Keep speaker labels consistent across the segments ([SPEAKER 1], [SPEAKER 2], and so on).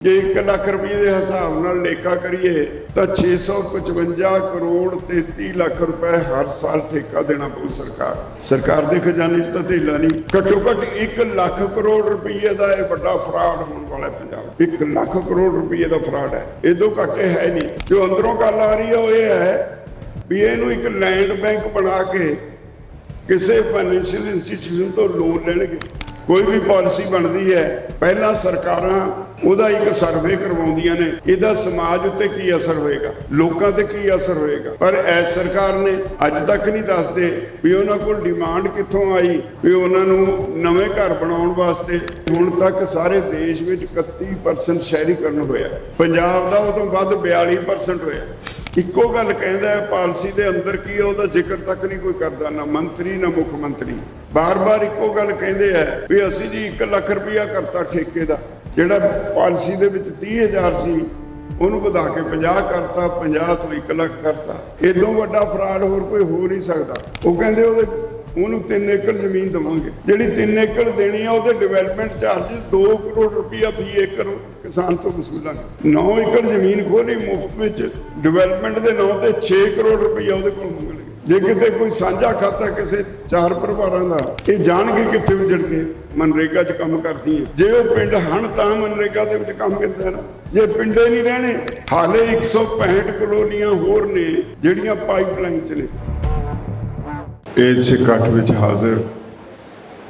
[SPEAKER 1] ਜੇ 1 ਲੱਖ ਰੁਪਏ ਦੇ ਹਿਸਾਬ ਨਾਲ ਲੇਖਾ ਕਰੀਏ ਤਾਂ 655 ਕਰੋੜ 33 ਲੱਖ ਰੁਪਏ ਹਰ ਸਾਲ ਠੇਕਾ ਦੇਣਾ ਪਊ ਸਰਕਾਰ ਦੇ ਖਜ਼ਾਨੇ 'ਚ ਤਾਂ ਧੇਲਾ ਨਹੀਂ। ਘੱਟੋ ਘੱਟ 1 ਲੱਖ ਕਰੋੜ ਰੁਪਏ ਦਾ ਇਹ ਵੱਡਾ ਫਰਾਡ ਹੋਣ ਵਾਲਾ ਪੰਜਾਬ। 1 ਲੱਖ ਕਰੋੜ ਰੁਪਏ ਦਾ ਫਰਾਡ ਹੈ, ਇਦੋਂ ਘੱਟ ਹੈ ਨਹੀਂ। ਜੋ ਅੰਦਰੋਂ ਗੱਲ ਆ ਰਹੀ ਹੈ ਉਹ ਇਹ ਹੈ ਵੀ ਇਹਨੂੰ ਇੱਕ ਲੈਂਡ ਬੈਂਕ ਬਣਾ ਕੇ ਕਿਸੇ ਫਾਈਨੈਂਸ਼ੀਅਲ ਇੰਸਟੀਟਿਊਸ਼ਨ ਤੋਂ ਲੋਨ ਲੈਣਗੇ। ਕੋਈ ਵੀ ਪਾਲਿਸੀ ਬਣਦੀ ਹੈ ਪਹਿਲਾਂ ਸਰਕਾਰਾਂ ਉਹਦਾ ਇੱਕ ਸਰਵੇ ਕਰਵਾਉਂਦੀਆਂ ਨੇ, ਇਹਦਾ ਸਮਾਜ ਉੱਤੇ ਕੀ ਅਸਰ ਹੋਏਗਾ, ਲੋਕਾਂ ਤੇ ਕੀ ਅਸਰ ਹੋਏਗਾ। ਪਰ ਐਸ ਸਰਕਾਰ ਨੇ ਅੱਜ ਤੱਕ ਨਹੀਂ ਦੱਸਦੇ ਵੀ ਉਹਨਾਂ ਕੋਲ ਡਿਮਾਂਡ ਕਿੱਥੋਂ ਆਈ ਵੀ ਉਹਨਾਂ ਨੂੰ ਨਵੇਂ ਘਰ ਬਣਾਉਣ ਵਾਸਤੇ। ਹੁਣ ਤੱਕ ਸਾਰੇ ਦੇਸ਼ ਵਿੱਚ 31% ਸ਼ਹਿਰੀਕਰਨ ਹੋਇਆ, ਪੰਜਾਬ ਦਾ ਉਹ ਤੋਂ ਵੱਧ 42% ਹੋਇਆ। ਇੱਕੋ ਗੱਲ ਕਹਿੰਦਾ ਹੈ ਪਾਲਿਸੀ ਦੇ ਅੰਦਰ ਕੀ ਹੈ ਉਹਦਾ ਜ਼ਿਕਰ ਤੱਕ ਨਹੀਂ ਕੋਈ ਕਰਦਾ, ਨਾ ਮੰਤਰੀ ਨਾ ਮੁੱਖ ਮੰਤਰੀ। ਬਾਰ-ਬਾਰ ਇੱਕੋ ਗੱਲ ਕਹਿੰਦੇ ਆ ਵੀ ਅਸੀਂ ਜੀ 1 ਲੱਖ ਰੁਪਇਆ ਕਰਤਾ ਠੇਕੇ ਦਾ, ਜਿਹੜਾ ਪਾਲਿਸੀ ਦੇ ਵਿੱਚ 30,000 ਸੀ ਉਹਨੂੰ ਵਧਾ ਕੇ 50 ਕਰਤਾ, 50 ਤੋਂ 1 ਲੱਖ ਕਰਤਾ। ਇਦੋਂ ਵੱਡਾ ਫਰਾਡ ਹੋਰ ਕੋਈ ਹੋ ਨਹੀਂ ਸਕਦਾ। ਉਹ ਕਹਿੰਦੇ ਉਹਨੂੰ 3 ਏਕੜ ਜ਼ਮੀਨ ਦੇਵਾਂਗੇ, ਜਿਹੜੀ 3 ਏਕੜ ਦੇਣੀ ਆ ਉਹਦੇ ਡਿਵੈਲਪਮੈਂਟ ਚਾਰजेस 2 ਕਰੋੜ ਰੁਪਇਆ ਫੀ ਏਕੜ ਕਿਸਾਨ ਤੋਂ ਵਸੂਲਾਂਗੇ। 9 ਏਕੜ ਜ਼ਮੀਨ ਖੋਲੀ ਮੁਫਤ ਵਿੱਚ, ਡਿਵੈਲਪਮੈਂਟ ਦੇ ਨਾਂ ਤੇ 6 ਕਰੋੜ ਰੁਪਇਆ ਉਹਦੇ ਕੋਲ ਮੰਗਣਗੇ। ਜੇ ਕਿਤੇ ਕੋਈ ਸਾਂਝਾ ਖਾਤਾ ਕਿਸੇ 4 ਪਰਿਵਾਰਾਂ ਦਾ, ਇਹ ਜਾਣਗੇ ਕਿੱਥੇ ਉਜੜ ਕੇ ਮਨਰੇਗਾ 'ਚ ਕੰਮ ਕਰਦੀਆਂ। ਜੇ ਉਹ ਪਿੰਡ ਹਨ ਤਾਂ ਮਨਰੇਗਾ ਦੇ ਵਿੱਚ ਕੰਮ ਮਿਲਦਾ ਨਾ, ਜੇ ਪਿੰਡੇ ਨਹੀਂ ਰਹਿਣੇ। ਹਾਲੇ 165 ਕਲੋਨੀਆਂ ਹੋਰ ਨੇ ਜਿਹੜੀਆਂ ਪਾਈਪਲਾਈਨ 'ਚ ਨੇ। ਇਸ ਇਕੱਠ ਵਿੱਚ ਹਾਜ਼ਰ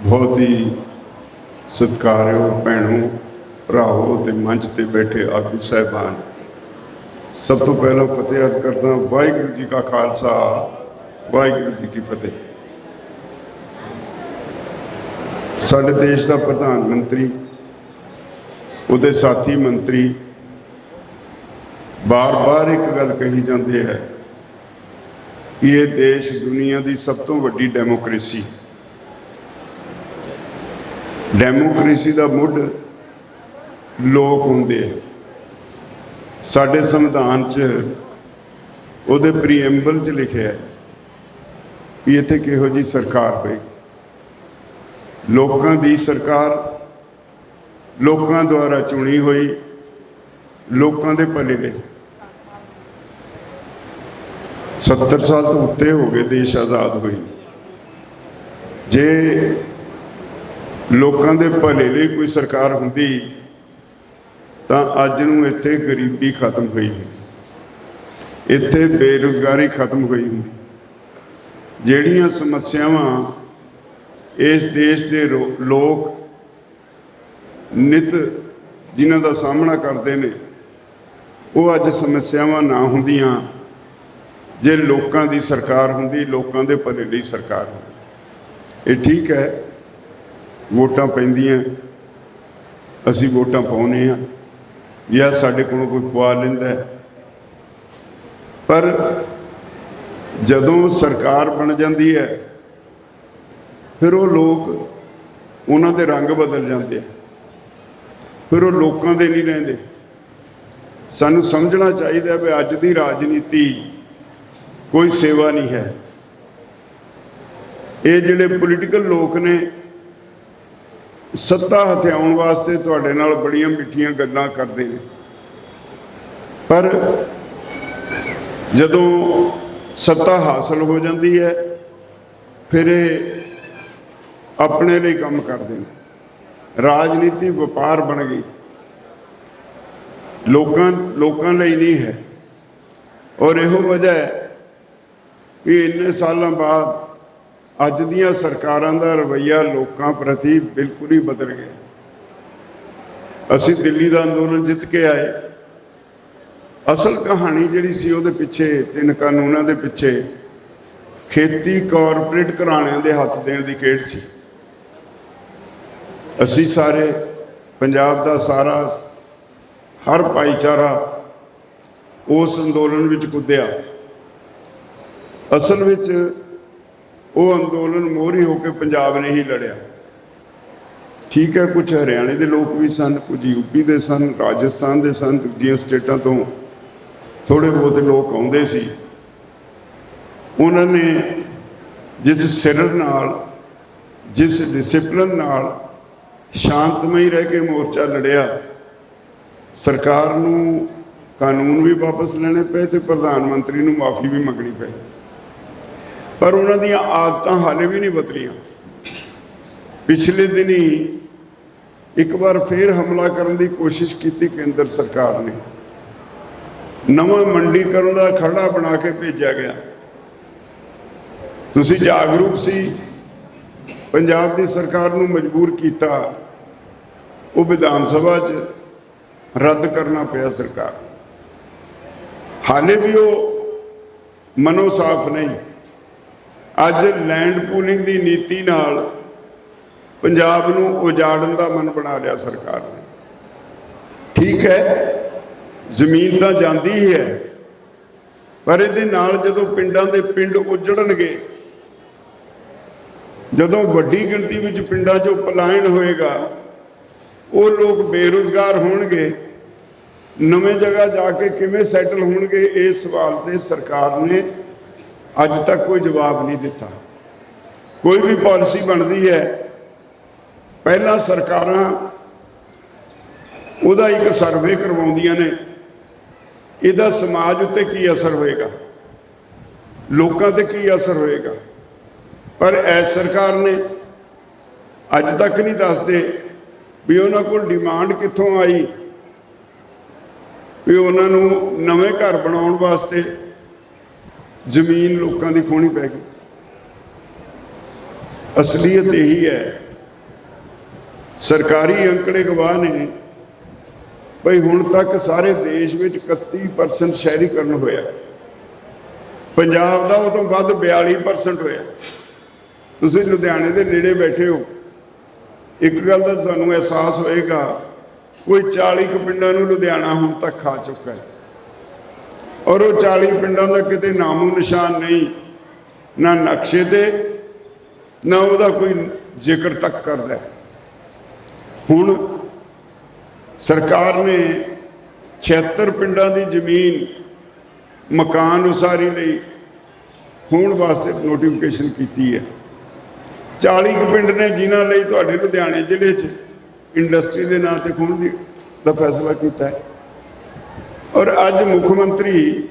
[SPEAKER 1] ਬਹੁਤ ਹੀ ਸਤਿਕਾਰਯੋਗ ਭੈਣੋ, ਭਰਾਵੋ ਤੇ ਮੰਚ ਤੇ ਬੈਠੇ ਆਗੂ ਸਾਹਿਬਾਨ, ਸਭ ਤੋਂ ਪਹਿਲਾਂ ਫਤਿਹ ਅਰਜ਼ ਕਰਦਾ ਵਾਹਿਗੁਰੂ ਜੀ ਕਾ ਖਾਲਸਾ, ਵਾਹਿਗੁਰੂ ਜੀ ਕੀ ਫਤਿਹ। ਸਾਡੇ ਦੇਸ਼ ਦਾ ਪ੍ਰਧਾਨ ਮੰਤਰੀ, ਉਹਦੇ ਸਾਥੀ ਮੰਤਰੀ ਬਾਰ-ਬਾਰ ਇੱਕ ਗੱਲ ਕਹੀ ਜਾਂਦੇ ਹੈ ਕਿ ਇਹ ਦੇਸ਼ ਦੁਨੀਆ ਦੀ ਸਭ ਤੋਂ ਵੱਡੀ ਡੈਮੋਕ੍ਰੇਸੀ ਦਾ ਮੁੱਢ ਲੋਕ ਹੁੰਦੇ ਆ। ਸਾਡੇ ਸੰਵਿਧਾਨ 'ਚ ਉਹਦੇ ਪ੍ਰੀਐਂਬਲ 'ਚ ਲਿਖਿਆ ਹੈ ਕਿ ਇੱਥੇ ਕਿਹੋ ਜਿਹੀ ਸਰਕਾਰ ਹੋਈ। ਲੋਕਾਂ ਦੀ ਸਰਕਾਰ, ਲੋਕਾਂ ਦੁਆਰਾ ਚੁਣੀ ਹੋਈ, ਲੋਕਾਂ ਦੇ ਭਲੇ ਲਈ। 70 ਸਾਲ ਤੋਂ ਉੱਤੇ ਹੋ ਗਏ ਦੇਸ਼ ਆਜ਼ਾਦ ਹੋਈ। ਜੇ ਲੋਕਾਂ ਦੇ ਭਲੇ ਲਈ ਕੋਈ ਸਰਕਾਰ ਹੁੰਦੀ ਤਾਂ ਅੱਜ ਨੂੰ ਇੱਥੇ ਗਰੀਬੀ ਖਤਮ ਹੋਈ ਹੁੰਦੀ, ਇੱਥੇ ਬੇਰੁਜ਼ਗਾਰੀ ਖਤਮ ਹੋਈ ਹੁੰਦੀ। ਜਿਹੜੀਆਂ ਸਮੱਸਿਆਵਾਂ ਇਸ ਦੇਸ਼ ਦੇ ਲੋਕ ਨਿਤ ਜਿਨ੍ਹਾਂ ਦਾ ਸਾਹਮਣਾ ਕਰਦੇ ਨੇ, ਉਹ ਅੱਜ ਸਮੱਸਿਆਵਾਂ ਨਾ ਹੁੰਦੀਆਂ ਜੇ ਲੋਕਾਂ ਦੀ ਸਰਕਾਰ ਹੁੰਦੀ, ਲੋਕਾਂ ਦੇ ਭਲੇ ਲਈ ਸਰਕਾਰ ਹੁੰਦੀ। ਇਹ ਠੀਕ ਹੈ, ਵੋਟਾਂ ਪੈਂਦੀਆਂ, ਅਸੀਂ ਵੋਟਾਂ ਪਾਉਂਦੇ ਹਾਂ ਜਾਂ ਸਾਡੇ ਕੋਲੋਂ ਕੋਈ ਪਵਾ ਲੈਂਦਾ, ਪਰ ਜਦੋਂ ਸਰਕਾਰ ਬਣ ਜਾਂਦੀ ਹੈ ਫਿਰ ਉਹ ਲੋਕ, ਉਹਨਾਂ ਦੇ ਰੰਗ ਬਦਲ ਜਾਂਦੇ ਆ, ਫਿਰ ਉਹ ਲੋਕਾਂ ਦੇ ਨਹੀਂ ਰਹਿੰਦੇ। ਸਾਨੂੰ ਸਮਝਣਾ ਚਾਹੀਦਾ ਵੀ ਅੱਜ ਦੀ ਰਾਜਨੀਤੀ ਕੋਈ ਸੇਵਾ ਨਹੀਂ ਹੈ। ਇਹ ਜਿਹੜੇ ਪੋਲੀਟੀਕਲ ਲੋਕ ਨੇ, ਸੱਤਾ ਹਥਿਆਉਣ ਵਾਸਤੇ ਤੁਹਾਡੇ ਨਾਲ ਬੜੀਆਂ ਮਿੱਠੀਆਂ ਗੱਲਾਂ ਕਰਦੇ ਨੇ, ਪਰ ਜਦੋਂ ਸੱਤਾ ਹਾਸਲ ਹੋ ਜਾਂਦੀ ਹੈ ਫਿਰ ਇਹ ਆਪਣੇ ਲਈ ਕੰਮ ਕਰਦੇ ਨੇ। ਰਾਜਨੀਤੀ ਵਪਾਰ ਬਣ ਗਈ, ਲੋਕਾਂ ਲਈ ਨਹੀਂ ਹੈ। ਔਰ ਇਹੋ ਵਜ੍ਹਾ ਹੈ ਕਿ ਇੰਨੇ ਸਾਲਾਂ ਬਾਅਦ ਅੱਜ ਦੀਆਂ ਸਰਕਾਰਾਂ ਦਾ ਰਵੱਈਆ ਲੋਕਾਂ ਪ੍ਰਤੀ ਬਿਲਕੁਲ ਹੀ ਬਦਲ ਗਿਆ। ਅਸੀਂ ਦਿੱਲੀ ਦਾ ਅੰਦੋਲਨ ਜਿੱਤ ਕੇ ਆਏ। ਅਸਲ ਕਹਾਣੀ ਜਿਹੜੀ ਸੀ ਉਹਦੇ ਪਿੱਛੇ 3 ਕਾਨੂੰਨਾਂ ਦੇ ਪਿੱਛੇ ਖੇਤੀ ਕਾਰਪੋਰੇਟ ਘਰਾਣਿਆਂ ਦੇ ਹੱਥ ਦੇਣ ਦੀ ਖੇਡ ਸੀ। ਅਸੀਂ ਸਾਰੇ ਪੰਜਾਬ ਦਾ ਸਾਰਾ ਹਰ ਭਾਈਚਾਰਾ ਉਸ ਅੰਦੋਲਨ ਵਿੱਚ ਕੁੱਦਿਆ। ਅਸਲ ਵਿੱਚ ਉਹ ਅੰਦੋਲਨ ਮੋਹਰੀ ਹੋ ਕੇ ਪੰਜਾਬ ਨੇ ਹੀ ਲੜਿਆ। ਠੀਕ ਹੈ, ਕੁਝ ਹਰਿਆਣੇ ਦੇ ਲੋਕ ਵੀ ਸਨ, ਕੁਝ ਯੂਪੀ ਦੇ ਸਨ, ਰਾਜਸਥਾਨ ਦੇ ਸਨ, ਦੂਜੀਆਂ ਸਟੇਟਾਂ ਤੋਂ ਥੋੜ੍ਹੇ ਬਹੁਤ ਲੋਕ ਆਉਂਦੇ ਸੀ। ਉਹਨਾਂ ਨੇ ਜਿਸ ਸਿਰ ਨਾਲ, ਜਿਸ ਡਿਸਿਪਲਿਨ ਨਾਲ ਸ਼ਾਂਤਮਈ ਰਹਿ ਕੇ ਮੋਰਚਾ ਲੜਿਆ, ਸਰਕਾਰ ਨੂੰ ਕਾਨੂੰਨ ਵੀ ਵਾਪਸ ਲੈਣੇ ਪਏ ਤੇ ਪ੍ਰਧਾਨ ਮੰਤਰੀ ਨੂੰ ਮਾਫੀ ਵੀ ਮੰਗਣੀ ਪਈ, ਪਰ ਉਹਨਾਂ ਦੀਆਂ ਆਦਤਾਂ ਹਾਲੇ ਵੀ ਨਹੀਂ ਬਦਲੀਆਂ। ਪਿਛਲੇ ਦਿਨੀ ਇੱਕ ਵਾਰ ਫੇਰ ਹਮਲਾ ਕਰਨ ਦੀ ਕੋਸ਼ਿਸ਼ ਕੀਤੀ ਕੇਂਦਰ ਸਰਕਾਰ ਨੇ। ਨਵਾਂ ਮੰਡੀਕਰਨ ਦਾ ਖੜਾ ਬਣਾ ਕੇ ਭੇਜਿਆ ਗਿਆ। ਤੁਸੀਂ ਜਾਗਰੂਕ ਸੀ, ਪੰਜਾਬ ਦੀ ਸਰਕਾਰ ਨੂੰ ਮਜਬੂਰ ਕੀਤਾ, ਉਹ ਵਿਧਾਨ ਸਭਾ 'ਚ ਰੱਦ ਕਰਨਾ ਪਿਆ ਸਰਕਾਰ। ਹਾਲੇ ਵੀ ਉਹ ਮਨੋ ਸਾਫ਼ ਨਹੀਂ। ਅੱਜ ਲੈਂਡ ਪੂਲਿੰਗ ਦੀ ਨੀਤੀ ਨਾਲ ਪੰਜਾਬ ਨੂੰ ਉਜਾੜਨ ਦਾ ਮਨ ਬਣਾ ਲਿਆ ਸਰਕਾਰ ਨੇ। ਠੀਕ ਹੈ, ਜ਼ਮੀਨ ਤਾਂ ਜਾਂਦੀ ਹੀ ਹੈ, ਪਰ ਇਹਦੇ ਨਾਲ ਜਦੋਂ ਪਿੰਡਾਂ ਦੇ ਪਿੰਡ ਉਜੜਨਗੇ, ਜਦੋਂ ਵੱਡੀ ਗਿਣਤੀ ਵਿੱਚ ਪਿੰਡਾਂ 'ਚੋਂ ਪਲਾਇਨ ਹੋਏਗਾ, ਉਹ ਲੋਕ ਬੇਰੁਜ਼ਗਾਰ ਹੋਣਗੇ, ਨਵੇਂ ਜਗ੍ਹਾ ਜਾ ਕੇ ਕਿਵੇਂ ਸੈਟਲ ਹੋਣਗੇ, ਇਸ ਸਵਾਲ ਤੇ ਸਰਕਾਰ ਨੇ ਅੱਜ ਤੱਕ ਕੋਈ ਜਵਾਬ ਨਹੀਂ ਦਿੱਤਾ। ਕੋਈ ਵੀ ਪਾਲਿਸੀ ਬਣਦੀ ਹੈ, ਪਹਿਲਾਂ ਸਰਕਾਰਾਂ ਉਹਦਾ ਇੱਕ ਸਰਵੇ ਕਰਵਾਉਂਦੀਆਂ ਨੇ, ਇਹਦਾ ਸਮਾਜ ਉੱਤੇ ਕੀ ਅਸਰ ਹੋਏਗਾ, ਲੋਕਾਂ ਤੇ ਕੀ ਅਸਰ ਹੋਏਗਾ। ਪਰ ਐਸ ਸਰਕਾਰ ਨੇ ਅੱਜ ਤੱਕ ਨਹੀਂ ਦੱਸਦੇ ਵੀ ਉਹਨਾਂ ਕੋਲ ਡਿਮਾਂਡ ਕਿੱਥੋਂ ਆਈ ਵੀ ਉਹਨਾਂ ਨੂੰ ਨਵੇਂ ਘਰ ਬਣਾਉਣ ਵਾਸਤੇ ਜ਼ਮੀਨ ਲੋਕਾਂ ਦੀ ਖੋਣੀ ਪੈ ਗਈ। ਅਸਲੀਅਤ ਇਹੀ ਹੈ। ਸਰਕਾਰੀ ਅੰਕੜੇ ਗਵਾਹ ਨੇ ਬਈ ਹੁਣ ਤੱਕ ਸਾਰੇ ਦੇਸ਼ ਵਿੱਚ 31% ਸ਼ਹਿਰੀਕਰਨ ਹੋਇਆ, ਪੰਜਾਬ ਦਾ ਉਹ ਤੋਂ ਵੱਧ 42% ਹੋਇਆ। ਤੁਸੀਂ ਲੁਧਿਆਣੇ ਦੇ ਨੇੜੇ ਬੈਠੇ ਹੋ, ਇੱਕ ਗੱਲ ਦਾ ਤੁਹਾਨੂੰ ਅਹਿਸਾਸ ਹੋਏਗਾ, ਕੋਈ 40 ਕੁ ਪਿੰਡਾਂ ਨੂੰ ਲੁਧਿਆਣਾ ਹੁਣ ਤੱਕ ਖਾ ਚੁੱਕਾ ਹੈ, ਔਰ ਉਹ 40 ਪਿੰਡਾਂ ਦਾ ਕਿਤੇ ਨਾਮੋ ਨਿਸ਼ਾਨ ਨਹੀਂ, ਨਾ ਨਕਸ਼ੇ ਤੇ, ਨਾ ਉਹਦਾ ਕੋਈ ਜ਼ਿਕਰ ਤੱਕ ਕਰਦਾ। ਹੁਣ ਸਰਕਾਰ ਨੇ 76 ਪਿੰਡਾਂ ਦੀ ਜ਼ਮੀਨ ਮਕਾਨ ਉਸਾਰੀ ਲਈ ਹੋਣ ਵਾਸਤੇ ਨੋਟੀਫਿਕੇਸ਼ਨ ਕੀਤੀ ਹੈ। 40 ਕੁ ਪਿੰਡ ਨੇ ਜਿਨ੍ਹਾਂ ਲਈ ਤੁਹਾਡੇ ਲੁਧਿਆਣੇ ਜ਼ਿਲ੍ਹੇ 'ਚ ਇੰਡਸਟਰੀ ਦੇ ਨਾਂ ਤੇ ਖੋਣ ਦਾ ਫੈਸਲਾ ਕੀਤਾ ਹੈ। ਔਰ ਅੱਜ ਮੁੱਖ ਮੰਤਰੀ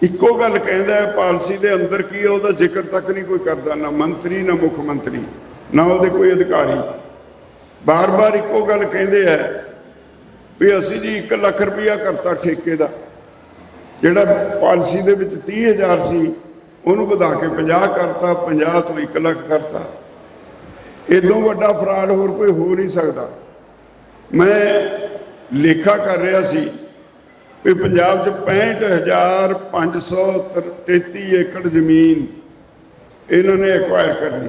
[SPEAKER 1] ਇੱਕੋ ਗੱਲ ਕਹਿੰਦਾ ਹੈ, ਪਾਲਿਸੀ ਦੇ ਅੰਦਰ ਕੀ ਹੈ ਉਹਦਾ ਜ਼ਿਕਰ ਤੱਕ ਨਹੀਂ ਕੋਈ ਕਰਦਾ, ਨਾ ਮੰਤਰੀ ਨਾ ਮੁੱਖ ਮੰਤਰੀ ਨਾ ਉਹਦੇ ਕੋਈ ਅਧਿਕਾਰੀ। ਬਾਰ-ਬਾਰ ਇੱਕੋ ਗੱਲ ਕਹਿੰਦੇ ਹੈ ਵੀ ਅਸੀਂ ਜੀ 1 ਲੱਖ ਰੁਪਇਆ ਕਰਤਾ ਠੇਕੇ ਦਾ, ਜਿਹੜਾ ਪਾਲਿਸੀ ਦੇ ਵਿੱਚ 30,000 ਸੀ ਉਹਨੂੰ ਵਧਾ ਕੇ 50 ਕਰਤਾ, 50 ਤੋਂ 1 ਲੱਖ ਕਰਤਾ। ਇਦੋਂ ਵੱਡਾ ਫਰਾਡ ਹੋਰ ਕੋਈ ਹੋ ਨਹੀਂ ਸਕਦਾ। ਮੈਂ ਲੇਖਾ ਕਰ ਰਿਹਾ ਸੀ ਵੀ ਪੰਜਾਬ 'ਚ 65,533 ਏਕੜ ਜ਼ਮੀਨ ਇਹਨਾਂ ਨੇ ਐਕਵਾਇਰ ਕਰਨੀ।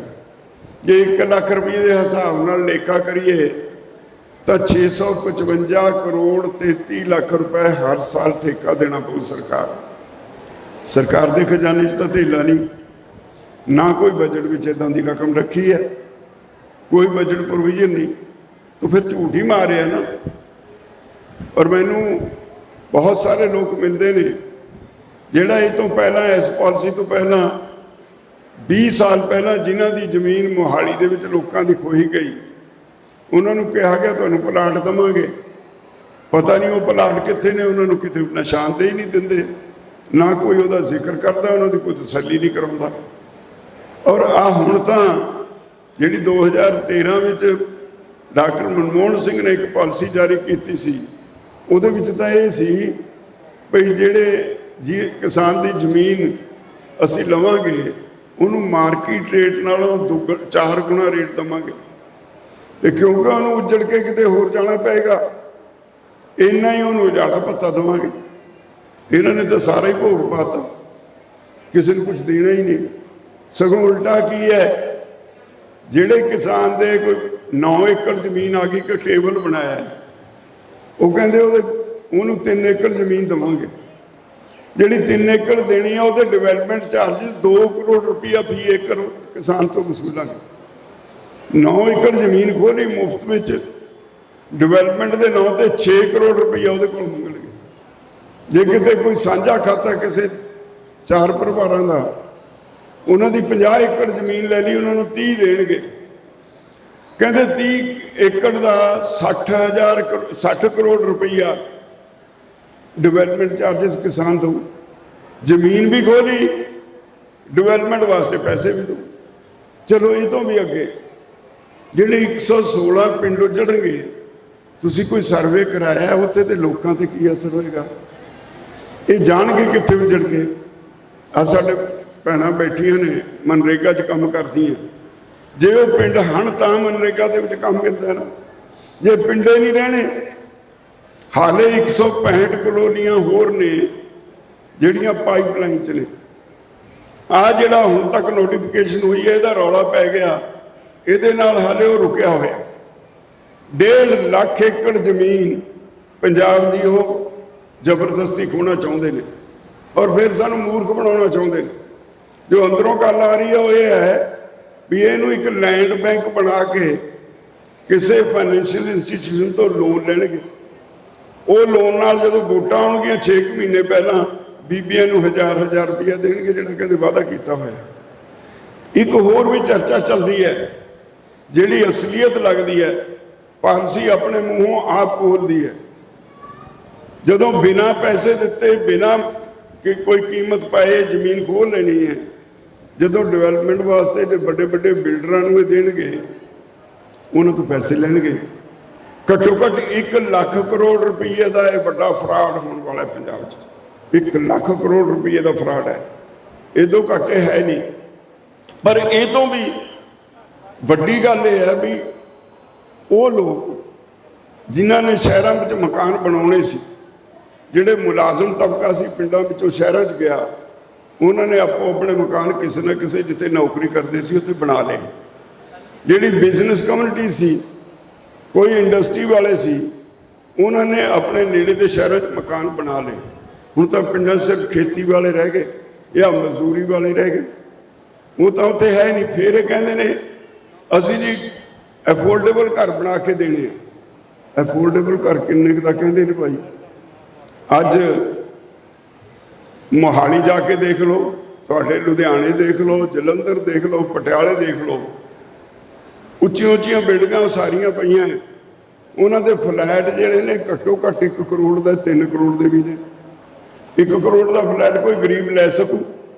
[SPEAKER 1] ਜੇ 1 ਲੱਖ ਰੁਪਏ ਦੇ ਹਿਸਾਬ ਨਾਲ ਲੇਖਾ ਕਰੀਏ ਤਾਂ 655 ਕਰੋੜ 33 ਲੱਖ ਰੁਪਏ ਹਰ ਸਾਲ ਠੇਕਾ ਦੇਣਾ ਪਊ ਸਰਕਾਰ ਦੇ ਖਜ਼ਾਨੇ 'ਚ ਤਾਂ ਧੇਲਾ ਨਹੀਂ, ਨਾ ਕੋਈ ਬਜਟ ਵਿੱਚ ਇੱਦਾਂ ਦੀ ਰਕਮ ਰੱਖੀ ਹੈ, ਕੋਈ ਬਜਟ ਪ੍ਰੋਵੀਜ਼ਨ ਨਹੀਂ, ਤਾਂ ਫਿਰ ਝੂਠ ਹੀ ਮਾਰਿਆ ਨਾ। ਔਰ ਮੈਨੂੰ ਬਹੁਤ ਸਾਰੇ ਲੋਕ ਮਿਲਦੇ ਨੇ ਜਿਹੜਾ ਇਹ ਤੋਂ ਪਹਿਲਾਂ, ਇਸ ਪਾਲਿਸੀ ਤੋਂ ਪਹਿਲਾਂ 20 ਸਾਲ ਪਹਿਲਾਂ ਜਿਨ੍ਹਾਂ ਦੀ ਜ਼ਮੀਨ ਮੋਹਾਲੀ ਦੇ ਵਿੱਚ ਲੋਕਾਂ ਦੀ ਖੋਹੀ ਗਈ, ਉਹਨਾਂ ਨੂੰ ਕਿਹਾ ਗਿਆ ਤੁਹਾਨੂੰ ਪਲਾਟ ਦੇਵਾਂਗੇ, ਪਤਾ ਨਹੀਂ ਉਹ ਪਲਾਟ ਕਿੱਥੇ ਨੇ, ਉਹਨਾਂ ਨੂੰ ਕਿਤੇ ਨਿਸ਼ਾਨਦੇਹੀ ਨਹੀਂ ਦਿੰਦੇ, ਨਾ ਕੋਈ ਉਹਦਾ ਜ਼ਿਕਰ ਕਰਦਾ, ਉਹਨਾਂ ਦੀ ਕੋਈ ਤਸੱਲੀ ਨਹੀਂ ਕਰਾਉਂਦਾ। ਔਰ ਆ ਹੁਣ ਤਾਂ ਜਿਹੜੀ 2013 ਵਿੱਚ ਡਾਕਟਰ ਮਨਮੋਹਨ ਸਿੰਘ ਨੇ ਇੱਕ ਪਾਲਿਸੀ ਜਾਰੀ ਕੀਤੀ ਸੀ, ਉਹਦੇ ਵਿੱਚ ਤਾਂ ਇਹ ਸੀ ਭਈ ਜਿਹੜੇ ਕਿਸਾਨ ਦੀ ਜ਼ਮੀਨ ਅਸੀਂ ਲਵਾਂਗੇ ਉਹਨੂੰ ਮਾਰਕੀਟ ਰੇਟ ਨਾਲੋਂ 4 ਗੁਣਾ ਰੇਟ ਦੇਵਾਂਗੇ, ਤੇ ਕਿਉਂਕਿ ਉਹਨੂੰ ਉੱਜੜ ਕੇ ਕਿਤੇ ਹੋਰ ਜਾਣਾ ਪਏਗਾ, ਇੰਨਾ ਹੀ ਉਹਨੂੰ ਉਜਾੜਾ ਭੱਤਾ ਦੇਵਾਂਗੇ। ਇਹਨਾਂ ਨੇ ਤਾਂ ਸਾਰਾ ਹੀ ਭੋਗ ਪਾਤਾ, ਕਿਸੇ ਨੂੰ ਕੁਝ ਦੇਣਾ ਹੀ ਨਹੀਂ। ਸਗੋਂ ਉਲਟਾ ਕੀ ਹੈ, ਜਿਹੜੇ ਕਿਸਾਨ ਦੇ ਕੋਈ 9 ਏਕੜ ਜ਼ਮੀਨ ਆ ਗਈ, ਕਿ ਟੇਬਲ ਬਣਾਇਆ, ਉਹ ਕਹਿੰਦੇ ਉਹਨੂੰ 3 ਏਕੜ ਜ਼ਮੀਨ ਦੇਵਾਂਗੇ। ਜਿਹੜੀ 3 ਏਕੜ ਦੇਣੀ ਆ ਉਹਦੇ ਡਿਵੈਲਪਮੈਂਟ ਚਾਰਜਿਸ 2 ਕਰੋੜ ਰੁਪਈਆ ਫੀ ਏਕੜ ਕਿਸਾਨ ਤੋਂ ਵਸੂਲਾਂਗੇ। 9 ਏਕੜ ਜ਼ਮੀਨ ਖੋਲੀ ਮੁਫਤ ਵਿੱਚ, ਡਿਵੈਲਪਮੈਂਟ ਦੇ ਨਾਂ ਤੇ 6 ਕਰੋੜ ਰੁਪਈਆ ਉਹਦੇ ਕੋਲ ਮੰਗਣਗੇ। ਜੇ ਕਿਤੇ ਕੋਈ ਸਾਂਝਾ ਖਾਤਾ ਕਿਸੇ 4 ਪਰਿਵਾਰਾਂ ਦਾ, ਉਹਨਾਂ ਦੀ 50 ਏਕੜ ਜ਼ਮੀਨ ਲੈ ਲਈ, ਉਹਨਾਂ ਨੂੰ 30 ਦੇਣਗੇ। ਕਹਿੰਦੇ 30 ਏਕੜ ਦਾ 60 ਕਰੋੜ ਰੁਪਈਆ ਡਿਵੈਲਪਮੈਂਟ ਚਾਰजेस ਕਿਸਾਨ ਦਊ। ਜ਼ਮੀਨ ਵੀ ਖੋਲੀ, ਡਿਵੈਲਪਮੈਂਟ ਵਾਸਤੇ ਪੈਸੇ ਵੀ ਦਊ। ਚਲੋ ਇਹ ਤੋਂ ਵੀ ਅੱਗੇ ਜਿਹੜੇ 116 ਪਿੰਡ ਉੱਜੜਨਗੇ, ਤੁਸੀਂ ਕੋਈ ਸਰਵੇ ਕਰਾਇਆ ਉੱਥੇ ਤੇ ਲੋਕਾਂ ਤੇ ਕੀ ਅਸਰ ਹੋਏਗਾ? ਇਹ ਜਾਣਗੇ ਕਿੱਥੇ ਉੱਜੜ ਕੇ? ਆ ਸਾਡੇ ਭੈਣਾਂ ਬੈਠੀਆਂ ਨੇ ਮਨਰੇਗਾ 'ਚ ਕੰਮ ਕਰਦੀਆਂ, ਜੇ ਉਹ ਪਿੰਡ ਹਨ ਤਾਂ ਮਨਰੇਗਾ ਦੇ ਵਿੱਚ ਕੰਮ ਮਿਲਦਾ ਨਾ, ਜੇ ਪਿੰਡੇ ਨਹੀਂ ਰਹਿਣੇ। ਹਾਲੇ 165 ਕਲੋਨੀਆਂ ਹੋਰ ਨੇ ਜਿਹੜੀਆਂ ਪਾਈਪਲਾਈਨ 'ਚ ਨੇ। ਆ ਜਿਹੜਾ ਹੁਣ ਤੱਕ ਨੋਟੀਫਿਕੇਸ਼ਨ ਹੋਈ ਹੈ, ਇਹਦਾ ਰੌਲਾ ਪੈ ਗਿਆ, ਇਹਦੇ ਨਾਲ ਹਾਲੇ ਉਹ ਰੁਕਿਆ ਹੋਇਆ। 1.5 ਲੱਖ ਏਕੜ ਜ਼ਮੀਨ ਪੰਜਾਬ ਦੀ ਉਹ ਜ਼ਬਰਦਸਤੀ ਖੋਹਣਾ ਚਾਹੁੰਦੇ ਨੇ, ਔਰ ਫਿਰ ਸਾਨੂੰ ਮੂਰਖ ਬਣਾਉਣਾ ਚਾਹੁੰਦੇ ਨੇ। ਜੋ ਅੰਦਰੋਂ ਗੱਲ ਆ ਰਹੀ ਹੈ ਉਹ ਇਹ ਹੈ ਵੀ ਇਹਨੂੰ ਇੱਕ ਲੈਂਡ ਬੈਂਕ ਬਣਾ ਕੇ ਕਿਸੇ ਫਾਈਨੈਂਸ਼ੀਅਲ ਇੰਸਟੀਟਿਊਸ਼ਨ ਤੋਂ ਲੋਨ ਲੈਣਗੇ। ਉਹ ਲੋਨ ਨਾਲ ਜਦੋਂ ਵੋਟਾਂ ਆਉਣਗੀਆਂ 6 ਮਹੀਨੇ ਪਹਿਲਾਂ ਬੀਬੀਆਂ ਨੂੰ 1000 ਰੁਪਇਆ ਦੇਣਗੇ, ਜਿਹੜਾ ਕਹਿੰਦੇ ਵਾਅਦਾ ਕੀਤਾ ਹੋਇਆ। ਇੱਕ ਹੋਰ ਵੀ ਚਰਚਾ ਚੱਲਦੀ ਹੈ, ਜਿਹੜੀ ਅਸਲੀਅਤ ਲੱਗਦੀ ਹੈ, ਪਾਲਿਸੀ ਆਪਣੇ ਮੂੰਹੋਂ ਆਪ ਬੋਲਦੀ ਹੈ। ਜਦੋਂ ਬਿਨਾਂ ਪੈਸੇ ਦਿੱਤੇ, ਬਿਨਾਂ ਕਿ ਕੋਈ ਕੀਮਤ ਪਾਏ ਜ਼ਮੀਨ ਖੋਹ ਲੈਣੀ ਹੈ, ਜਦੋਂ ਡਿਵੈਲਪਮੈਂਟ ਵਾਸਤੇ ਜੇ ਵੱਡੇ ਵੱਡੇ ਬਿਲਡਰਾਂ ਨੂੰ ਇਹ ਦੇਣਗੇ, ਉਹਨਾਂ ਤੋਂ ਪੈਸੇ ਲੈਣਗੇ। ਘੱਟੋ ਘੱਟ 1 ਲੱਖ ਕਰੋੜ ਰੁਪਈਏ ਦਾ ਇਹ ਵੱਡਾ ਫਰਾਡ ਹੋਣ ਵਾਲਾ ਪੰਜਾਬ 'ਚ। 1 ਲੱਖ ਕਰੋੜ ਰੁਪਈਏ ਦਾ ਫਰਾਡ ਹੈ, ਇਹਦੋਂ ਘੱਟ ਹੈ ਨਹੀਂ। ਪਰ ਇਹ ਤੋਂ ਵੀ ਵੱਡੀ ਗੱਲ ਇਹ ਹੈ ਵੀ ਉਹ ਲੋਕ ਜਿਨ੍ਹਾਂ ਨੇ ਸ਼ਹਿਰਾਂ ਵਿੱਚ ਮਕਾਨ ਬਣਾਉਣੇ ਸੀ, ਜਿਹੜੇ ਮੁਲਾਜ਼ਮ ਤਬਕਾ ਸੀ ਪਿੰਡਾਂ ਵਿੱਚੋਂ ਸ਼ਹਿਰਾਂ 'ਚ ਗਿਆ, ਉਹਨਾਂ ਨੇ ਆਪੋ ਆਪਣੇ ਮਕਾਨ ਕਿਸੇ ਨਾ ਕਿਸੇ ਜਿੱਥੇ ਨੌਕਰੀ ਕਰਦੇ ਸੀ ਉੱਥੇ ਬਣਾ ਲਏ। ਜਿਹੜੀ ਬਿਜ਼ਨਸ ਕਮਿਊਨਿਟੀ ਸੀ, ਕੋਈ ਇੰਡਸਟਰੀ ਵਾਲੇ ਸੀ, ਉਹਨਾਂ ਨੇ ਆਪਣੇ ਨੇੜੇ ਦੇ ਸ਼ਹਿਰਾਂ 'ਚ ਮਕਾਨ ਬਣਾ ਲਏ। ਹੁਣ ਤਾਂ ਪਿੰਡਾਂ 'ਚ ਸਿਰਫ ਖੇਤੀ ਵਾਲੇ ਰਹਿ ਗਏ ਜਾਂ ਮਜ਼ਦੂਰੀ ਵਾਲੇ ਰਹਿ ਗਏ, ਉਹ ਤਾਂ ਉੱਥੇ ਹੈ ਨਹੀਂ। ਫਿਰ ਇਹ ਕਹਿੰਦੇ ਨੇ ਅਸੀਂ ਜੀ ਅਫੋਰਡੇਬਲ ਘਰ ਬਣਾ ਕੇ ਦੇਣੇ ਆ। ਅਫੋਰਡੇਬਲ ਘਰ ਕਿੰਨੇ ਕੁ ਦਾ ਕਹਿੰਦੇ ਨੇ ਭਾਈ? ਅੱਜ ਮੋਹਾਲੀ ਜਾ ਕੇ ਦੇਖ ਲਓ, ਤੁਹਾਡੇ ਲੁਧਿਆਣੇ ਦੇਖ ਲਓ, ਜਲੰਧਰ ਦੇਖ ਲਓ, ਪਟਿਆਲੇ ਦੇਖ ਲਓ, ਉੱਚੀਆਂ ਉੱਚੀਆਂ ਬਿਲਡਿੰਗਾਂ ਸਾਰੀਆਂ ਪਈਆਂ। ਉਹਨਾਂ ਦੇ ਫਲੈਟ ਜਿਹੜੇ ਨੇ ਘੱਟੋ ਘੱਟ 1 ਕਰੋੜ ਦਾ, 3 ਕਰੋੜ ਦੇ ਵੀ ਨੇ। 1 ਕਰੋੜ ਦਾ ਫਲੈਟ ਕੋਈ ਗਰੀਬ ਲੈ ਸਕੂ?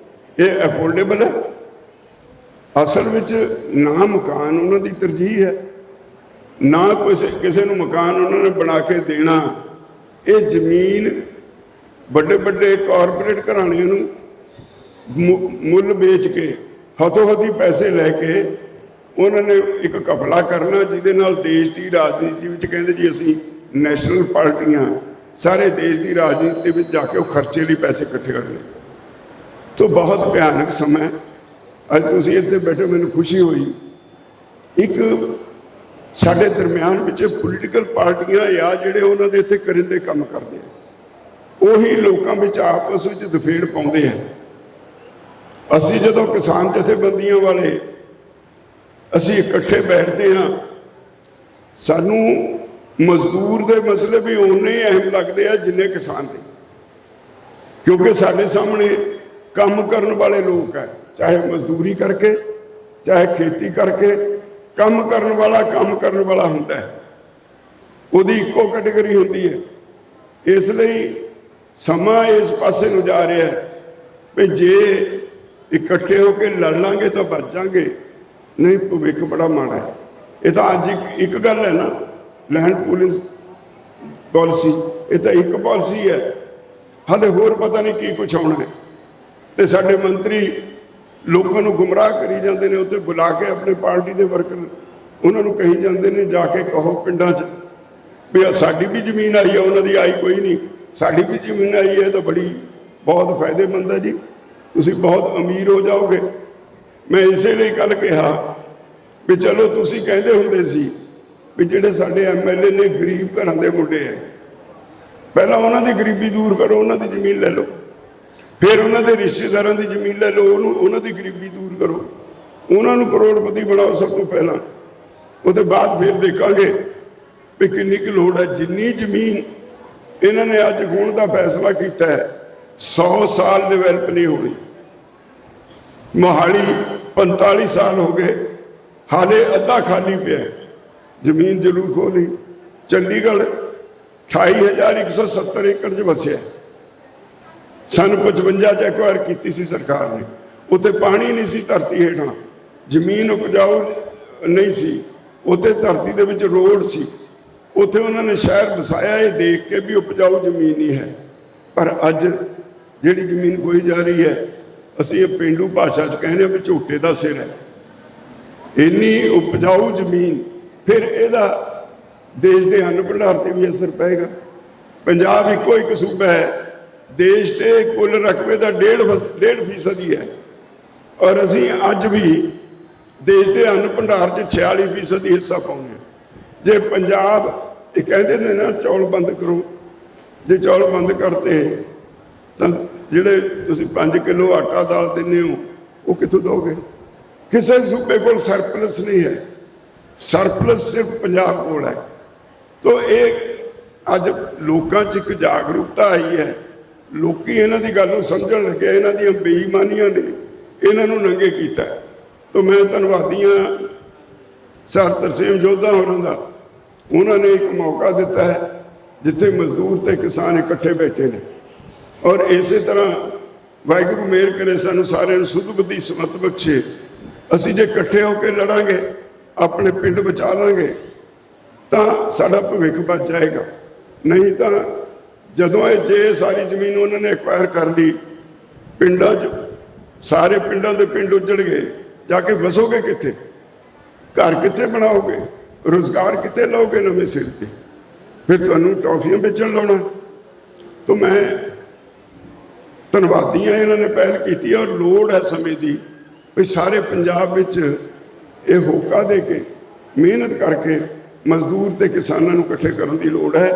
[SPEAKER 1] ਇਹ ਅਫੋਰਡੇਬਲ ਹੈ? ਅਸਲ ਵਿੱਚ ਨਾ ਮਕਾਨ ਉਹਨਾਂ ਦੀ ਤਰਜੀਹ ਹੈ, ਨਾ ਕਿਸੇ ਨੂੰ ਮਕਾਨ ਉਹਨਾਂ ਨੇ ਬਣਾ ਕੇ ਦੇਣਾ। ਇਹ ਜ਼ਮੀਨ ਵੱਡੇ ਵੱਡੇ ਕਾਰਪੋਰੇਟ ਘਰਾਣਿਆਂ ਨੂੰ ਮੁੱਲ ਵੇਚ ਕੇ, ਹੱਥੋਂ ਹੱਥੀ ਪੈਸੇ ਲੈ ਕੇ ਉਹਨਾਂ ਨੇ ਇੱਕ ਘਪਲਾ ਕਰਨਾ, ਜਿਹਦੇ ਨਾਲ ਦੇਸ਼ ਦੀ ਰਾਜਨੀਤੀ ਵਿੱਚ ਕਹਿੰਦੇ ਜੀ ਅਸੀਂ ਨੈਸ਼ਨਲ ਪਾਰਟੀਆਂ ਸਾਰੇ ਦੇਸ਼ ਦੀ ਰਾਜਨੀਤੀ ਵਿੱਚ ਜਾ ਕੇ ਉਹ ਖਰਚੇ ਲਈ ਪੈਸੇ ਇਕੱਠੇ ਕਰਨੇ। ਤਾਂ ਬਹੁਤ ਭਿਆਨਕ ਸਮਾਂ। ਅੱਜ ਤੁਸੀਂ ਇੱਥੇ ਬੈਠੇ, ਮੈਨੂੰ ਖੁਸ਼ੀ ਹੋਈ। ਇੱਕ ਸਾਡੇ ਦਰਮਿਆਨ ਵਿੱਚ ਪੋਲੀਟੀਕਲ ਪਾਰਟੀਆਂ ਜਾਂ ਜਿਹੜੇ ਉਹਨਾਂ ਦੇ ਇੱਥੇ ਕਰਿੰਦੇ ਕੰਮ ਕਰਦੇ ਆ, ਉਹੀ ਲੋਕਾਂ ਵਿੱਚ ਆਪਸ ਵਿੱਚ ਦਫੇੜ ਪਾਉਂਦੇ ਆ। ਅਸੀਂ ਜਦੋਂ ਕਿਸਾਨ ਜਥੇਬੰਦੀਆਂ ਵਾਲੇ ਅਸੀਂ ਇਕੱਠੇ ਬੈਠਦੇ ਹਾਂ, ਸਾਨੂੰ ਮਜ਼ਦੂਰ ਦੇ ਮਸਲੇ ਵੀ ਉਨੇ ਹੀ ਅਹਿਮ ਲੱਗਦੇ ਆ ਜਿੰਨੇ ਕਿਸਾਨ ਦੇ, ਕਿਉਂਕਿ ਸਾਡੇ ਸਾਹਮਣੇ ਕੰਮ ਕਰਨ ਵਾਲੇ ਲੋਕ ਹੈ, ਚਾਹੇ ਮਜ਼ਦੂਰੀ ਕਰਕੇ ਚਾਹੇ ਖੇਤੀ ਕਰਕੇ। ਕੰਮ ਕਰਨ ਵਾਲਾ ਹੁੰਦਾ ਹੈ, ਉਹਦੀ ਇੱਕੋ ਕੈਟੇਗਰੀ ਹੁੰਦੀ ਹੈ। ਇਸ ਲਈ ਸਮਾਂ ਇਸ ਪਾਸੇ ਨੂੰ ਜਾ ਰਿਹਾ ਹੈ ਵੀ ਜੇ ਇਕੱਠੇ ਹੋ ਕੇ ਲੜ ਲਾਂਗੇ ਤਾਂ ਬਚ ਜਾਵਾਂਗੇ, ਨਹੀਂ ਭਵਿੱਖ ਬੜਾ ਮਾੜਾ ਹੈ। ਇਹ ਤਾਂ ਅੱਜ ਇੱਕ ਗੱਲ ਹੈ ਨਾ, ਲੈਂਡ ਪੂਲਿੰਗ ਪਾਲਿਸੀ, ਇਹ ਤਾਂ ਇੱਕ ਪਾਲਿਸੀ ਹੈ, ਹਾਲੇ ਹੋਰ ਪਤਾ ਨਹੀਂ ਕੀ ਕੁਛ ਆਉਣਾ ਹੈ। ਤੇ ਸਾਡੇ ਮੰਤਰੀ ਲੋਕਾਂ ਨੂੰ ਗੁੰਮਰਾਹ ਕਰੀ ਜਾਂਦੇ ਨੇ, ਉੱਥੇ ਬੁਲਾ ਕੇ ਆਪਣੇ ਪਾਰਟੀ ਦੇ ਵਰਕਰ ਉਹਨਾਂ ਨੂੰ ਕਹੀ ਜਾਂਦੇ ਨੇ ਜਾ ਕੇ ਕਹੋ ਪਿੰਡਾਂ 'ਚ ਵੀ ਸਾਡੀ ਵੀ ਜ਼ਮੀਨ ਆਈ ਹੈ, ਉਹਨਾਂ ਦੀ ਆਈ ਕੋਈ ਨਹੀਂ, ਸਾਡੀ ਵੀ ਜ਼ਮੀਨ ਆਈ ਹੈ ਤਾਂ ਬਹੁਤ ਫਾਇਦੇਮੰਦ ਹੈ ਜੀ, ਤੁਸੀਂ ਬਹੁਤ ਅਮੀਰ ਹੋ ਜਾਓਗੇ। ਮੈਂ ਇਸੇ ਲਈ ਕੱਲ੍ਹ ਕਿਹਾ ਵੀ ਚਲੋ ਤੁਸੀਂ ਕਹਿੰਦੇ ਹੁੰਦੇ ਸੀ ਵੀ ਜਿਹੜੇ ਸਾਡੇ MLA ਨੇ ਗਰੀਬ ਘਰਾਂ ਦੇ ਮੁੰਡੇ ਹੈ, ਪਹਿਲਾਂ ਉਹਨਾਂ ਦੀ ਗਰੀਬੀ ਦੂਰ ਕਰੋ, ਉਹਨਾਂ ਦੀ ਜ਼ਮੀਨ ਲੈ ਲਓ, ਫਿਰ ਉਹਨਾਂ ਦੇ ਰਿਸ਼ਤੇਦਾਰਾਂ ਦੀ ਜ਼ਮੀਨ ਲੈ ਲਓ, ਉਹਨਾਂ ਦੀ ਗਰੀਬੀ ਦੂਰ ਕਰੋ, ਉਹਨਾਂ ਨੂੰ ਕਰੋੜਪਤੀ ਬਣਾਓ ਸਭ ਤੋਂ ਪਹਿਲਾਂ, ਉਹਦੇ ਬਾਅਦ ਫਿਰ ਦੇਖਾਂਗੇ ਵੀ ਕਿੰਨੀ ਕੁ ਲੋੜ ਹੈ। ਜਿੰਨੀ ਜ਼ਮੀਨ ਇਹਨਾਂ ਨੇ ਅੱਜ ਖੋਹਣ ਦਾ ਫੈਸਲਾ ਕੀਤਾ ਹੈ, 100 ਸਾਲ ਡਿਵੈਲਪ ਨਹੀਂ ਹੋਣੀ। ਮੋਹਾਲੀ 45 ਸਾਲ ਹੋ ਗਏ, ਹਾਲੇ ਅੱਧਾ ਖਾਲੀ ਪਿਆ। ਜ਼ਮੀਨ ਜ਼ਰੂਰ ਖੋਹ ਲਈ। ਚੰਡੀਗੜ੍ਹ 28,170 ਏਕੜ 'ਚ ਵਸਿਆ। ਸੰਨ 55 'ਚ ਐਕਵਾਇਰ ਕੀਤੀ ਸੀ ਸਰਕਾਰ ਨੇ। ਉੱਥੇ ਪਾਣੀ ਨਹੀਂ ਸੀ ਧਰਤੀ ਹੇਠਾਂ, ਜ਼ਮੀਨ ਉਪਜਾਊ ਨਹੀਂ ਸੀ, ਉੱਥੇ ਧਰਤੀ ਦੇ ਵਿੱਚ ਰੋਡ ਸੀ। ਉੱਥੇ ਉਹਨਾਂ ਨੇ ਸ਼ਹਿਰ ਵਸਾਇਆ ਇਹ ਦੇਖ ਕੇ ਵੀ ਉਪਜਾਊ ਜ਼ਮੀਨ ਨਹੀਂ ਹੈ। ਪਰ ਅੱਜ ਜਿਹੜੀ ਜ਼ਮੀਨ ਖੋਈ ਜਾ ਰਹੀ ਹੈ, ਅਸੀਂ ਇਹ ਪੇਂਡੂ ਭਾਸ਼ਾ 'ਚ ਕਹਿੰਦੇ ਹਾਂ ਵੀ ਝੋਟੇ ਦਾ ਸਿਰ ਹੈ। ਇੰਨੀ ਉਪਜਾਊ ਜ਼ਮੀਨ, ਫਿਰ ਇਹਦਾ ਦੇਸ਼ ਦੇ ਅੰਨ ਭੰਡਾਰ 'ਤੇ ਵੀ ਅਸਰ ਪਏਗਾ। ਪੰਜਾਬ ਇੱਕੋ ਇੱਕ ਸੂਬਾ ਹੈ ਦੇਸ਼ ਦੇ ਕੁੱਲ ਰਕਬੇ ਦਾ 1.5% ਹੀ ਹੈ, ਔਰ ਅਸੀਂ ਅੱਜ ਵੀ ਦੇਸ਼ ਦੇ ਅੰਨ ਭੰਡਾਰ 'ਚ 46% ਹਿੱਸਾ ਪਾਉਂਦੇ ਹਾਂ। ਜੇ ਪੰਜਾਬ, ਇਹ ਕਹਿੰਦੇ ਨੇ ਨਾ ਚੌਲ ਬੰਦ ਕਰੋ, ਜੇ ਚੌਲ ਬੰਦ ਕਰਤੇ ਤਾਂ ਜਿਹੜੇ ਤੁਸੀਂ 5 ਕਿਲੋ ਆਟਾ ਦਾਲ ਦਿੰਦੇ ਹੋ ਉਹ ਕਿੱਥੋਂ ਦੋਗੇ? ਕਿਸੇ ਸੂਬੇ ਕੋਲ ਸਰਪਲਸ ਨਹੀਂ ਹੈ, ਸਰਪਲਸ ਸਿਰਫ ਪੰਜਾਬ ਕੋਲ ਹੈ। ਤੋ ਇਹ ਅੱਜ ਲੋਕਾਂ 'ਚ ਇੱਕ ਜਾਗਰੂਕਤਾ ਆਈ ਹੈ, ਲੋਕੀ ਇਹਨਾਂ ਦੀ ਗੱਲ ਨੂੰ ਸਮਝਣ ਲੱਗੇ, ਇਹਨਾਂ ਦੀਆਂ ਬੇਈਮਾਨੀਆਂ ਨੇ ਇਹਨਾਂ ਨੂੰ ਨੰਗੇ ਕੀਤਾ। ਤੋ ਮੈਂ ਧੰਨਵਾਦੀ ਹਾਂ ਸਰ ਤਰਸੇਮ ਜੋਧਾ ਹੋਰਾਂ ਦਾ, ਉਹਨਾਂ ਨੇ ਇੱਕ ਮੌਕਾ ਦਿੱਤਾ ਹੈ ਜਿੱਥੇ ਮਜ਼ਦੂਰ ਤੇ ਕਿਸਾਨ ਇਕੱਠੇ ਬੈਠੇ ਨੇ, ਔਰ ਇਸੇ ਤਰ੍ਹਾਂ ਵਾਹਿਗੁਰੂ ਮਿਹਰ ਕਰੇ ਸਾਨੂੰ ਸਾਰਿਆਂ ਨੂੰ ਸੁਧ ਬੁੱਧੀ ਸਮਤ ਬਖਸ਼ੇ। ਅਸੀਂ ਜੇ ਇਕੱਠੇ ਹੋ ਕੇ ਲੜਾਂਗੇ, ਆਪਣੇ ਪਿੰਡ ਬਚਾ ਲਾਂਗੇ, ਤਾਂ ਸਾਡਾ ਭਵਿੱਖ ਬਚ ਜਾਏਗਾ। ਨਹੀਂ ਤਾਂ ਜਦੋਂ ਜੇ ਸਾਰੀ ਜ਼ਮੀਨ ਉਹਨਾਂ ਨੇ ਐਕਵਾਇਰ ਕਰ ਲਈ, ਪਿੰਡਾਂ 'ਚ ਸਾਰੇ ਪਿੰਡਾਂ ਦੇ ਪਿੰਡ ਉੱਜੜ ਗਏ, ਜਾ ਕੇ ਵਸੋਗੇ ਕਿੱਥੇ? ਘਰ ਕਿੱਥੇ ਬਣਾਓਗੇ? ਰੁਜ਼ਗਾਰ ਕਿੱਥੇ ਲਓਗੇ ਨਵੇਂ ਸਿਰ 'ਤੇ? ਫਿਰ ਤੁਹਾਨੂੰ ਟੌਫੀਆਂ ਵੇਚਣ ਲਾਉਣਾ। ਤਾਂ ਮੈਂ ਧੰਨਵਾਦੀ ਹਾਂ, ਇਹਨਾਂ ਨੇ ਪਹਿਲ ਕੀਤੀ ਔਰ ਲੋੜ ਹੈ ਸਮੇਂ ਦੀ ਵੀ ਸਾਰੇ ਪੰਜਾਬ ਵਿੱਚ ਇਹ ਹੋਕਾ ਦੇ ਕੇ ਮਿਹਨਤ ਕਰਕੇ ਮਜ਼ਦੂਰ ਤੇ ਕਿਸਾਨਾਂ ਨੂੰ ਇਕੱਠੇ ਕਰਨ ਦੀ ਲੋੜ ਹੈ,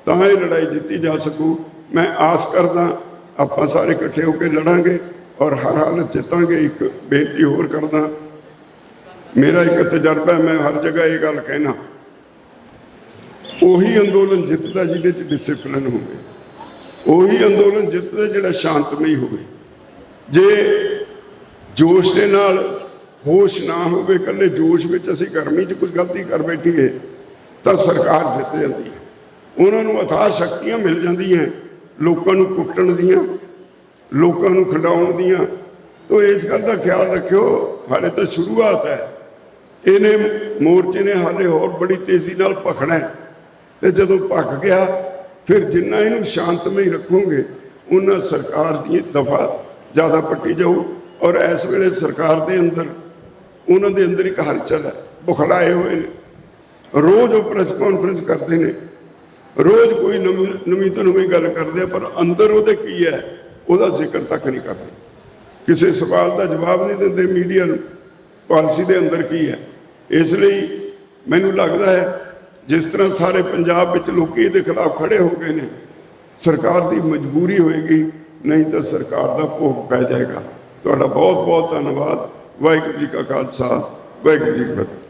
[SPEAKER 1] ਤਾਂ ਇਹ ਲੜਾਈ ਜਿੱਤੀ ਜਾ ਸਕੂ। ਮੈਂ ਆਸ ਕਰਦਾ ਆਪਾਂ ਸਾਰੇ ਇਕੱਠੇ ਹੋ ਕੇ ਲੜਾਂਗੇ ਔਰ ਹਰ ਹਾਲਤ ਜਿੱਤਾਂਗੇ। ਇੱਕ ਬੇਨਤੀ ਹੋਰ ਕਰਦਾ, ਮੇਰਾ ਇੱਕ ਤਜਰਬਾ, ਮੈਂ ਹਰ ਜਗ੍ਹਾ ਇਹ ਗੱਲ ਕਹਿਣਾ, ਉਹੀ ਅੰਦੋਲਨ ਜਿੱਤਦਾ ਜਿਹਦੇ 'ਚ ਡਿਸਿਪਲਿਨ ਹੋਵੇ, ਉਹੀ ਅੰਦੋਲਨ ਜਿੱਤਦਾ ਜਿਹੜਾ ਸ਼ਾਂਤਮਈ ਹੋਵੇ। ਜੇ ਜੋਸ਼ ਦੇ ਨਾਲ ਹੋਸ਼ ਨਾ ਹੋਵੇ, ਇਕੱਲੇ ਜੋਸ਼ ਵਿੱਚ ਅਸੀਂ ਗਰਮੀ 'ਚ ਕੁਝ ਗਲਤੀ ਕਰ ਬੈਠੀਏ, ਤਾਂ ਸਰਕਾਰ ਜਿੱਤ ਜਾਂਦੀ ਹੈ। ਉਹਨਾਂ ਨੂੰ ਅਥਾਹ ਸ਼ਕਤੀਆਂ ਮਿਲ ਜਾਂਦੀਆਂ ਲੋਕਾਂ ਨੂੰ ਕੁੱਟਣ ਦੀਆਂ, ਲੋਕਾਂ ਨੂੰ ਖੰਡਾਉਣ ਦੀਆਂ। ਤੋ ਇਸ ਗੱਲ ਦਾ ਖਿਆਲ ਰੱਖਿਓ, ਹਾਲੇ ਤਾਂ ਸ਼ੁਰੂਆਤ ਹੈ। ਇਹਨੇ ਮੋਰਚੇ ਨੇ ਹਾਲੇ ਹੋਰ ਬੜੀ ਤੇਜ਼ੀ ਨਾਲ ਭਖਣਾ ਹੈ, ਤੇ ਜਦੋਂ ਭਖ ਗਿਆ ਫਿਰ ਜਿੰਨਾ ਇਹਨੂੰ ਸ਼ਾਂਤਮਈ ਰੱਖੋਗੇ ਉਹਨਾਂ ਸਰਕਾਰ ਦੀ ਦਫਾ ਜ਼ਿਆਦਾ ਪੱਟੀ ਜਾਊ। ਔਰ ਇਸ ਵੇਲੇ ਸਰਕਾਰ ਦੇ ਅੰਦਰ, ਉਹਨਾਂ ਦੇ ਅੰਦਰ ਇੱਕ ਹਲਚਲ ਹੈ, ਬੁਖਲਾਏ ਹੋਏ ਨੇ। ਰੋਜ਼ ਉਹ ਪ੍ਰੈਸ ਕਾਨਫਰੰਸ ਕਰਦੇ ਨੇ, ਰੋਜ਼ ਕੋਈ ਨਵੀਂ ਤੋਂ ਨਵੀਂ ਗੱਲ ਕਰਦੇ ਆ, ਪਰ ਅੰਦਰ ਉਹਦੇ ਕੀ ਹੈ ਉਹਦਾ ਜ਼ਿਕਰ ਤੱਕ ਨਹੀਂ ਕਰਦੇ। ਕਿਸੇ ਸਵਾਲ ਦਾ ਜਵਾਬ ਨਹੀਂ ਦਿੰਦੇ ਮੀਡੀਆ ਨੂੰ, ਪਾਲਿਸੀ ਦੇ ਅੰਦਰ ਕੀ ਹੈ। ਇਸ ਲਈ ਮੈਨੂੰ ਲੱਗਦਾ ਹੈ ਜਿਸ ਤਰ੍ਹਾਂ ਸਾਰੇ ਪੰਜਾਬ ਵਿੱਚ ਲੋਕੀ ਇਹਦੇ ਖਿਲਾਫ ਖੜੇ ਹੋ ਗਏ ਨੇ, ਸਰਕਾਰ ਦੀ ਮਜਬੂਰੀ ਹੋਏਗੀ, ਨਹੀਂ ਤਾਂ ਸਰਕਾਰ ਦਾ ਭੋਗ ਪੈ ਜਾਏਗਾ। ਤੁਹਾਡਾ ਬਹੁਤ ਬਹੁਤ ਧੰਨਵਾਦ। ਵਾਹਿਗੁਰੂ ਜੀ ਕਾ ਖਾਲਸਾ, ਵਾਹਿਗੁਰੂ ਜੀ ਕੀ ਫਤਿਹ।